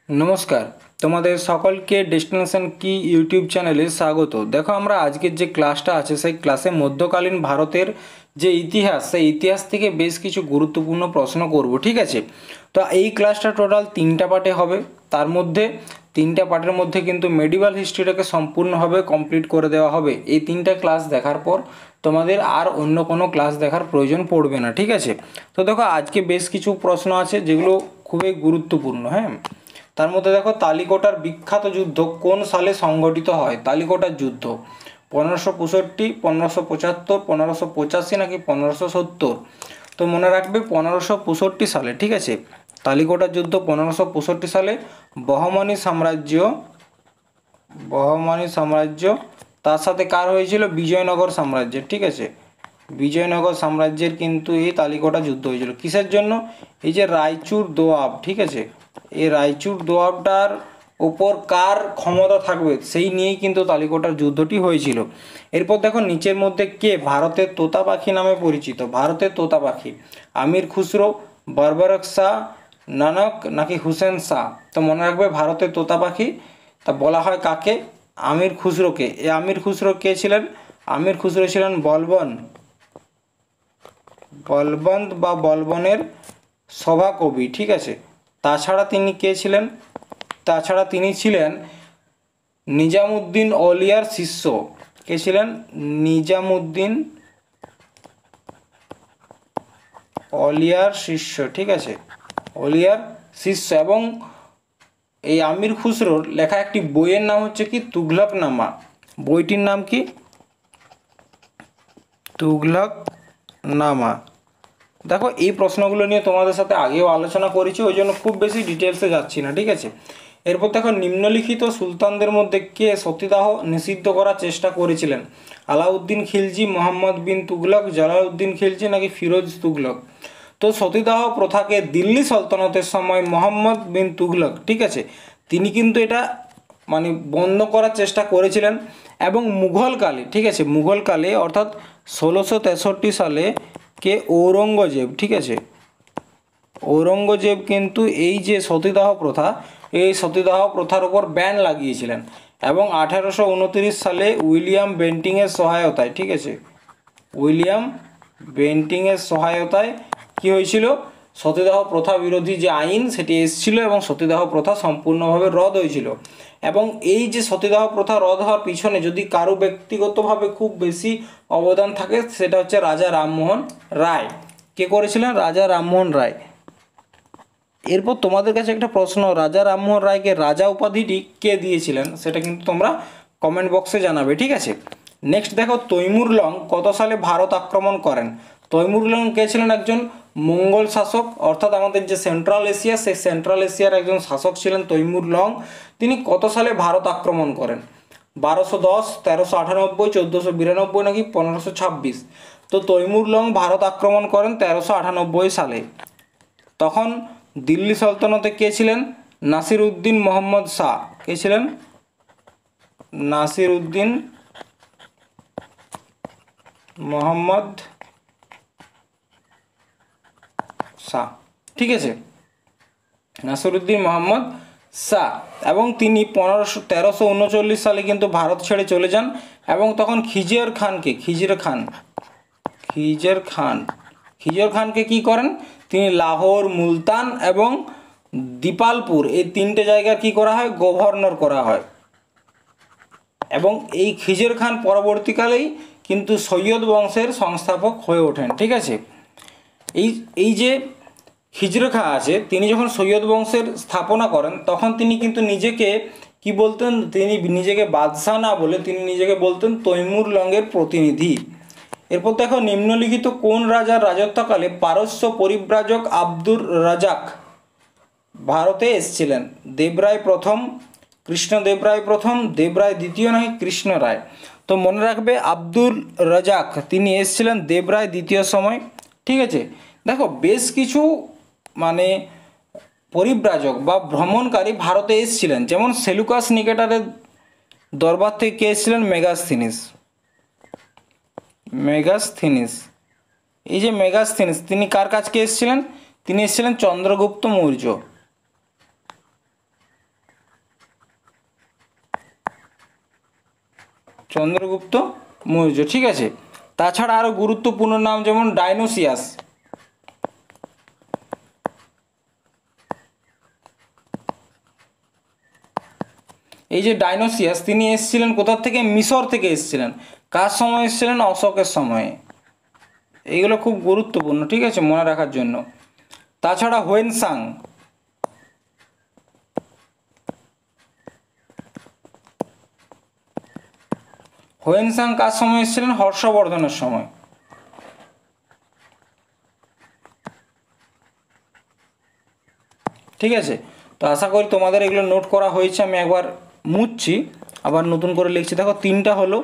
নমস্কার, তোমাদের সকলকে ডেস্টিনেশন কি ইউটিউব চ্যানেলে স্বাগত। দেখো, আমরা আজকের যে ক্লাসটা আছে সেই ক্লাসে মধ্যকালীন ভারতের যে ইতিহাস, সেই ইতিহাস থেকে বেশ কিছু গুরুত্বপূর্ণ প্রশ্ন করব, ঠিক আছে। তো এই ক্লাসটা টোটাল 3টা পার্টে হবে। তার মধ্যে 3টা পার্টের মধ্যে কিন্তু মেডিভাল হিস্ট্রিটাকে সম্পূর্ণভাবে কমপ্লিট করে দেওয়া হবে। এই 3টা ক্লাস দেখার পর তোমাদের আর অন্য কোনো ক্লাস দেখার প্রয়োজন পড়বে না, ঠিক আছে। তো দেখো, আজকে বেশ কিছু প্রশ্ন আছে যেগুলো খুবই গুরুত্বপূর্ণ। হ্যাঁ, তার মধ্যে দেখো, তালিকোটার বিখ্যাত যুদ্ধ কোন সালে সংগঠিত হয়? তালিকোটার যুদ্ধ 1565, 1575, 1585 নাকি 1570? তো মনে রাখবে 1565 সালে, ঠিক আছে। তালিকোটার যুদ্ধ 1565 সালে। বহমানি সাম্রাজ্য তার সাথে কার হয়েছিল? বিজয়নগর সাম্রাজ্যের, ঠিক আছে। বিজয়নগর সাম্রাজ্যের কিন্তু এই তালিকোটা যুদ্ধ হয়েছিল। কিসের জন্য? এই যে রায়চুর দোয়াব, ঠিক আছে, এই রায়চুর দোয়াবটার ওপর কার ক্ষমতা থাকবে সেই নিয়েই কিন্তু তালিকোটার যুদ্ধটি হয়েছিল। এরপর দেখো, নিচের মধ্যে কে ভারতের তোতা পাখি নামে পরিচিত? ভারতের তোতা পাখি আমির খুসরো, বরবরক শাহ, নানক নাকি হুসেন শাহ? তো মনে রাখবে, ভারতের তোতা পাখি তা বলা হয় কাকে? আমির খুসরোকে। এই আমির খুসরো কে ছিলেন? আমির খুসরো ছিলেন বলবন্ত বা বলবনের সভাকবি, ঠিক আছে। তাছাড়া তিনি কে ছিলেন? তাছাড়া তিনি ছিলেন নিজামুদ্দিন অলিয়ার শিষ্য। কে ছিলেন? নিজামুদ্দিন অলিয়ার শিষ্য, ঠিক আছে, অলিয়ার শিষ্য। এবং এই আমির খুসরোর লেখা একটি বইয়ের নাম হচ্ছে কি? তুঘলকনামা। বইটির নাম কি? তুঘলকনামা। দেখো, এই প্রশ্নগুলো নিয়ে তোমাদের সাথে আগেও আলোচনা করেছি, ওই জন্য খুব বেশি ডিটেলসে যাচ্ছি না, ঠিক আছে। এরপর দেখো, নিম্নলিখিত সুলতানদের মধ্যে কে সতীদাহ নিষিদ্ধ করার চেষ্টা করেছিলেন? আলাউদ্দিন খিলজি, মোহাম্মদ বিন তুগলক, জালালউদ্দিন খিলজি নাকি ফিরোজ তুগলক? তো সতীদাহ প্রথাকে দিল্লি সালতানাতের সময় মোহাম্মদ বিন তুগলক, ঠিক আছে, তিনি কিন্তু এটা মানে বন্ধ করার চেষ্টা করেছিলেন। এবং মুঘলকালে, ঠিক আছে, মুঘলকালে অর্থাৎ 1663 সালে কে ঔরঙ্গজেব, ঠিক আছে, ঔরঙ্গজেব কিন্তু এই যে সতীদাহ প্রথা, এই সতীদাহ প্রথার উপর ব্যান লাগিয়েছিলেন। এবং 1829 সালে উইলিয়াম বেন্টিংয়ের সহায়তায়, ঠিক আছে, উইলিয়াম বেন্টিংয়ের সহায়তায় কি হয়েছিল? সতীদাহ প্রথা বিরোধী যে আইন সেটি এসেছিল এবং সতীদাহ প্রথা সম্পূর্ণভাবে রদ হয়েছিল। এবং এই যে সতীদাহ প্রথা রদ হওয়ার পিছনে যদি কারো ব্যক্তিগতভাবে খুব বেশি অবদান থাকে, সেটা হচ্ছে রাজা রামমোহন রায়। কে করেছিলেন? রাজা রামমোহন রায়। এরপর তোমাদের কাছে একটা প্রশ্ন, রাজা রামমোহন রায়কে রাজা উপাধিটি কে দিয়েছিলেন সেটা কিন্তু তোমরা কমেন্ট বক্সে জানাবে, ঠিক আছে। নেক্সট দেখো, তৈমুর লং কত সালে ভারত আক্রমণ করেন? তৈমুর লং কে ছিলেন? একজন মঙ্গল শাসক, অর্থাৎ আমাদের যে সেন্ট্রাল এশিয়া, সেই সেন্ট্রাল এশিয়ার একজন শাসক ছিলেন তৈমুর লং। তিনি কত সালে ভারত আক্রমণ করেন? 1210, 1398, 1492 নাকি 1526? তো তৈমুর লং ভারত আক্রমণ করেন 1398 সালে। তখন দিল্লি সালতানাতে কে ছিলেন? নাসির উদ্দিন মোহাম্মদ শাহ। কে ছিলেন? নাসির উদ্দিন মোহাম্মদ শাহ, ঠিক আছে, নাসিরউদ্দিন মোহাম্মদ শাহ। এবং তিনি 1339 সালে কিন্তু ভারত ছেড়ে চলে যান। এবং তখন খিজির খানকে কি করেন? তিনি লাহোর, মুলতান এবং দিপালপুর এই 3টে জায়গার কি করা হয়? গভর্নর করা হয়। এবং এই খিজির খান পরবর্তীকালেই কিন্তু সৈয়দ বংশের সংস্থাপক হয়ে ওঠেন, ঠিক আছে। এই যে খিজির খাঁ আছে, তিনি যখন সৈয়দ বংশের স্থাপনা করেন তখন তিনি কিন্তু নিজেকে কি বলতেন? তিনি নিজেকে বাদশাহ না বলে তিনি নিজেকে বলতেন তৈমুর লংয়ের প্রতিনিধি। এরপর দেখো, নিম্নলিখিত কোন রাজার রাজত্বকালে পারস্য পরিব্রাজক আব্দুর রাজাক ভারতে এসেছিলেন? দেবরায় প্রথম, কৃষ্ণদেবরায় প্রথম, দেবরায় দ্বিতীয় নাকি কৃষ্ণ রায়? তো মনে রাখবে, আব্দুর রাজাক তিনি এসেছিলেন দেবরায় দ্বিতীয় সময়, ঠিক আছে। দেখো, বেশ কিছু মানে পরিব্রাজক বা ভ্রমণকারী ভারতে এসেছিলেন, যেমন সেলুকাস নিকেটারের দরবার থেকে কে এসেছিলেন? মেগাসথিনিস। এই যে মেগাসথিনিস, তিনি কার কাছকে এসেছিলেন? তিনি এসেছিলেন চন্দ্রগুপ্ত মৌর্য। চন্দ্রগুপ্ত মৌর্য, ঠিক আছে। তাছাড়া আরও গুরুত্বপূর্ণ নাম যেমন ডায়নোসিয়াস, এই যে ডায়নোসিয়াস তিনি এসেছিলেন কোথা থেকে? মিশর থেকে এসেছিলেন। কার সময় এসেছিলেন? অশোকের সময়ে। এইগুলো খুব গুরুত্বপূর্ণ, ঠিক আছে, মনে রাখার জন্য। তাছাড়া হোয়েনসাং, হোয়েনসাং কার সময় এসেছিলেন? হর্ষবর্ধনের সময়। ঠিক আছে, তো আশা করি তোমাদের এগুলো নোট করা হয়েছে। আমি একবার মুছছি, আবার নতুন করে লিখছি। দেখো 3টা হলো।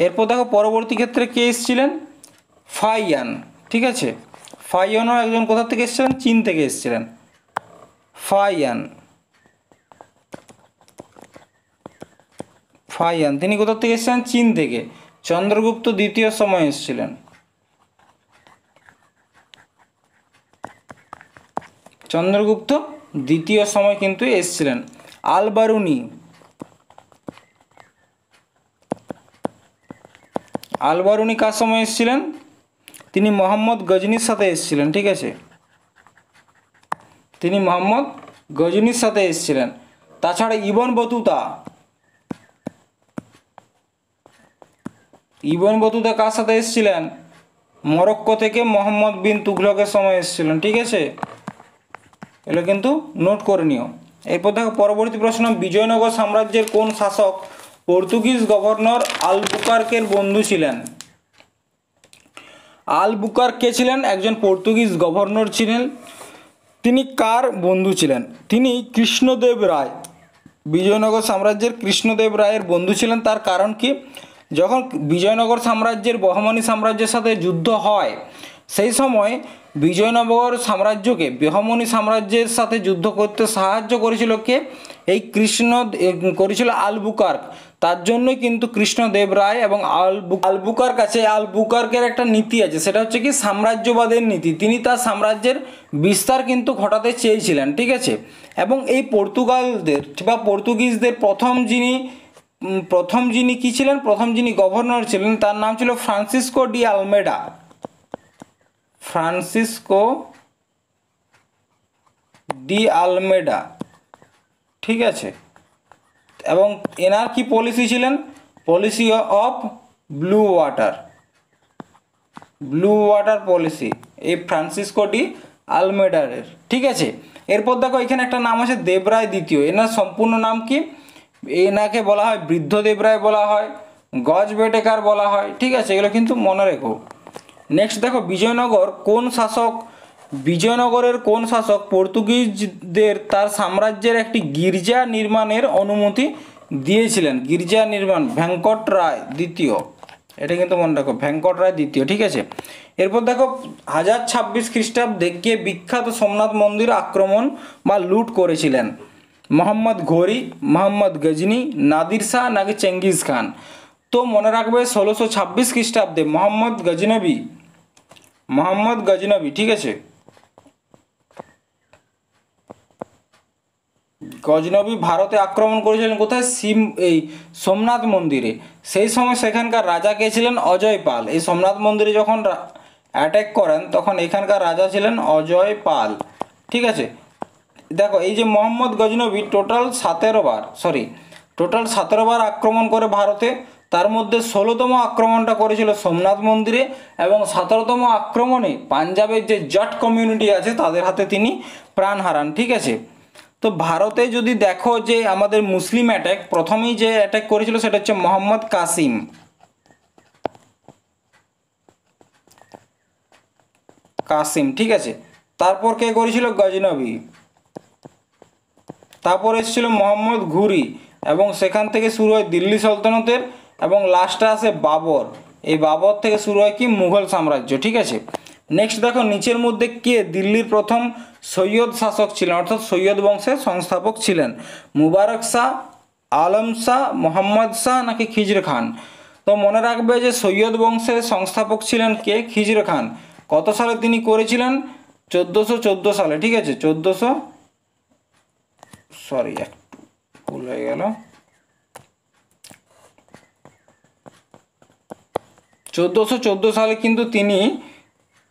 এরপর দেখো পরবর্তী ক্ষেত্রে কে এসেছিলেন? ফাইয়ান, ঠিক আছে। ফাইয়ানও একজন কোথা থেকে এসেছিলেন? চীন থেকে এসেছিলেন। ফাইয়ান, ফাইয়ান তিনি কোথা থেকে এসেছিলেন? চীন থেকে। চন্দ্রগুপ্ত দ্বিতীয় সময় এসেছিলেন। চন্দ্রগুপ্ত দ্বিতীয় সময় কিন্তু এসেছিলেন। আল-বারুনি, আল-বারুনি কার সময় এসেছিলেন? তিনি মোহাম্মদ গজনির সাথে এসেছিলেন, ঠিক আছে। তিনি মোহাম্মদ গজনির সাথে এসেছিলেন। তাছাড়া ইবন বতুতা, ইবন বতুতা কার সাথে এসেছিলেন? মরক্কো থেকে মোহাম্মদ বিন তুগলকের সময় এসেছিলেন, ঠিক আছে। এগুলো কিন্তু নোট করে নিও। এরপর দেখো পরবর্তী প্রশ্ন, বিজয়নগর সাম্রাজ্যের কোন শাসক পর্তুগিজ গভর্নর আলবুকার্কের বন্ধু ছিলেন? আলবুকার্ক কে ছিলেন? একজন পর্তুগিজ গভর্নর ছিলেন। তিনি কার বন্ধু ছিলেন? তিনি কৃষ্ণদেব রায়, বিজয়নগর সাম্রাজ্যের কৃষ্ণদেব রায়ের বন্ধু ছিলেন। তার কারণ কি? যখন বিজয়নগর সাম্রাজ্যের বহমনি সাম্রাজ্যের সাথে যুদ্ধ হয়, সেই সময় বিজয়নগর সাম্রাজ্যকে বহমনি সাম্রাজ্যের সাথে যুদ্ধ করতে সাহায্য করেছিল কে? এই করেছিল আলবুকার্ক। তার জন্যই কিন্তু কৃষ্ণদেব রায় এবং আলবুকার্ক আছে। আলবুকার্কের একটা নীতি আছে, সেটা হচ্ছে কি সাম্রাজ্যবাদের নীতি। তিনি তার সাম্রাজ্যের বিস্তার কিন্তু ঘটাতে চেয়েছিলেন, ঠিক আছে। এবং এই পর্তুগালদের বা পর্তুগিজদের প্রথম যিনি কি ছিলেন? প্রথম যিনি গভর্নর ছিলেন তার নাম ছিল Francisco D Almeida. Francisco D Almeida, ঠিক আছে। এবং এনার কি পলিসি ছিলেন? Policy of blue water policy, এই ফ্রান্সিসকো ডি আলমেডারের, ঠিক আছে। এরপর দেখো এখানে একটা নাম আছে দেবরায় দ্বিতীয়। এনার সম্পূর্ণ নাম কি? এনাকে বলা হয় বৃদ্ধ দেবরায় বলা হয়, গজবেটেকার বলা হয়, ঠিক আছে। এগুলো কিন্তু মনে রেখো। নেক্সট দেখো বিজয়নগরের কোন শাসক পর্তুগিজদের তার সাম্রাজ্যের একটি গির্জা নির্মাণের অনুমতি দিয়েছিলেন? গির্জা নির্মাণ, ভেঙ্কট রায় দ্বিতীয়। এটা কিন্তু মনে রাখো, ভেঙ্কট রায় দ্বিতীয়, ঠিক আছে। এরপর দেখো 1026 খ্রিস্টাব্দে কে বিখ্যাত সোমনাথ মন্দির আক্রমণ বা লুট করেছিলেন? মোহাম্মদ ঘোরি, মোহাম্মদ গজনি, নাদির শাহ নাকি চেঙ্গিজ খান? তো মনে রাখবে 1626 খ্রিস্টাব্দে মোহাম্মদ গজনবী, ঠিক আছে। গজনবী ভারতে আক্রমণ করেছিলেন কোথায়? এই সোমনাথ মন্দিরে। সেই সময় সেখানকার রাজা কে ছিলেন? অজয় পাল। এই সোমনাথ মন্দিরে যখন অ্যাটাক করেন তখন এখানকার রাজা ছিলেন অজয় পাল, ঠিক আছে। দেখো এই যে মোহাম্মদ গজনবী টোটাল 17 বার আক্রমণ করে ভারতে। তার মধ্যে 16তম আক্রমণটা করেছিল সোমনাথ মন্দিরে, এবং 17তম আক্রমণে পাঞ্জাবের যে জট কমিউনিটি আছে তাদের হাতে তিনি প্রাণ হারান, ঠিক আছে। তো ভারতে যদি দেখো যে আমাদের মুসলিম প্রথমেই যে অ্যাটাক করেছিল সেটা হচ্ছে মোহাম্মদ কাসিম, ঠিক আছে। তারপর কে করেছিল? গজনবী। তারপর এসেছিল মোহাম্মদ ঘুরি, এবং সেখান থেকে শুরু হয় দিল্লি সালতানাতের, এবং লাস্টে আসে বাবর। এই বাবর থেকে শুরু হয় কি? মুঘল সাম্রাজ্য, ঠিক আছে। নেক্সট দেখো নিচের মধ্যে কে দিল্লির প্রথম সৈয়দ শাসক ছিলেন, অর্থাৎ সৈয়দ বংশের সংস্থাপক ছিলেন? মুবারক শাহ, আলম শাহ, মোহাম্মদ শাহ নাকি খিজর খান? তো মনে রাখবে যে সৈয়দ বংশের সংস্থাপক ছিলেন কে? খিজর খান। কত সালে তিনি করেছিলেন? 1414 সালে, ঠিক আছে। ভুল হয়ে গেল। 1414 সালে কিন্তু তিনি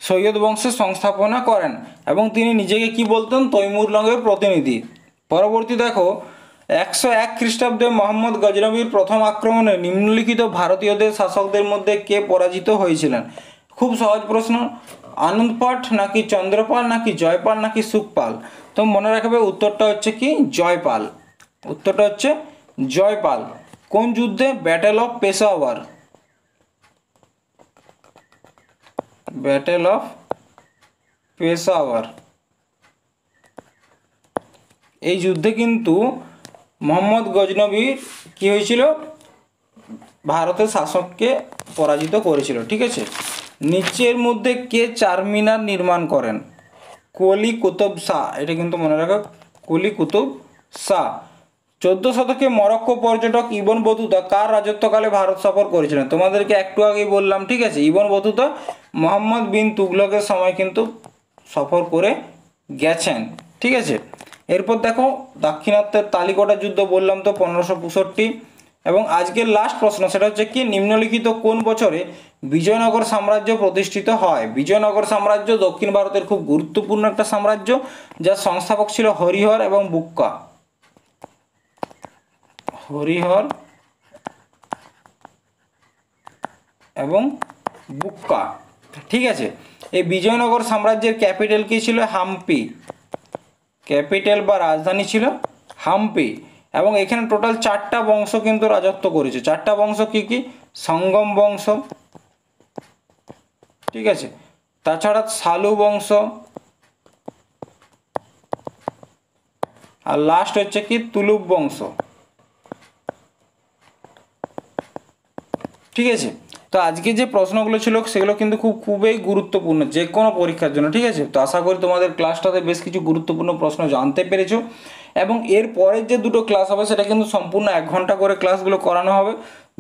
সৈয়দ বংশের সংস্থাপনা করেন এবং তিনি নিজেকে কি বলতেন, তৈমুরলঙ্গের প্রতিনিধি। পরবর্তী দেখো 101 খ্রিস্টাব্দে মোহাম্মদ গজনবীর প্রথম আক্রমণে নিম্নলিখিত ভারতীয়দের শাসকদের মধ্যে কে পরাজিত হয়েছিলেন? খুব সহজ প্রশ্ন। আনন্দপাঠ নাকি চন্দ্রপাল নাকি জয়পাল নাকি সুখপাল? তো মনে রাখবে উত্তরটা হচ্ছে কি জয়পাল। উত্তরটা হচ্ছে জয়পাল। কোন যুদ্ধে? Battle of Peshawar. Battle of Peshawar. এই যুদ্ধে কিন্তু মোহাম্মদ গজনবীর কি হয়েছিল, ভারতের শাসককে পরাজিত করেছিল। ঠিক আছে, নিচের মধ্যে কে চারমিনার নির্মাণ করেন? কুলি কুতুব শাহ। এটা কিন্তু মনে রাখো, কুলি কুতুব শাহ। 14 শতকে মরক্কো পর্যটক ইবন বতুতা কার রাজত্বকালে ভারত সফর করেছিলেন? তোমাদেরকে একটু আগেই বললাম। ঠিক আছে, ইবন বতুতা মোহাম্মদ বিন তুগলকের সময় কিন্তু সফর করে গেছেন। ঠিক আছে, এরপর দেখো দাক্ষিণাত্যের তালিকটা যুদ্ধ বললাম তো 1565। এবং আজকের লাস্ট প্রশ্ন সেটা হচ্ছে কি, নিম্নলিখিত কোন বছরে বিজয়নগর সাম্রাজ্য প্রতিষ্ঠিত হয়? বিজয়নগর সাম্রাজ্য দক্ষিণ ভারতের খুব গুরুত্বপূর্ণ একটা সাম্রাজ্য, যার সংস্থাপক ছিল হরিহর এবং বুক্কা। হরিহর এবং বুক্কা। ঠিক আছে, এই বিজয়নগর সাম্রাজ্যের ক্যাপিটাল কি ছিল? হাম্পি। ক্যাপিটাল বা রাজধানী ছিল হাম্পি। এবং এখানে টোটাল 4টা বংশ কিন্তু রাজত্ব করেছে। 4টা বংশ কি কি? সঙ্গম বংশ, ঠিক আছে, তাছাড়া সালু বংশ, আর লাস্ট হচ্ছে কি তুলুপ বংশ। ঠিক আছে, তো আজকে যে প্রশ্নগুলো ছিল সেগুলো কিন্তু খুবই গুরুত্বপূর্ণ যে কোনো পরীক্ষার জন্য। ঠিক আছে, তো আশা করি তোমাদের ক্লাসটাতে বেশ কিছু গুরুত্বপূর্ণ প্রশ্ন জানতে পেরেছো। এবং এর পরের যে দুটো ক্লাস হবে সেটা কিন্তু সম্পূর্ণ 1 ঘন্টা করে ক্লাসগুলো করানো হবে।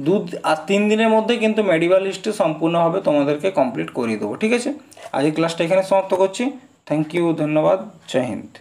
2 আর 3 দিনের মধ্যে কিন্তু মেডিকেল লিস্টে সম্পূর্ণভাবে তোমাদেরকে কমপ্লিট করিয়ে দেবো। ঠিক আছে, আজকের ক্লাসটা এখানে সমাপ্ত করছি। থ্যাংক ইউ, ধন্যবাদ, জয় হিন্দ।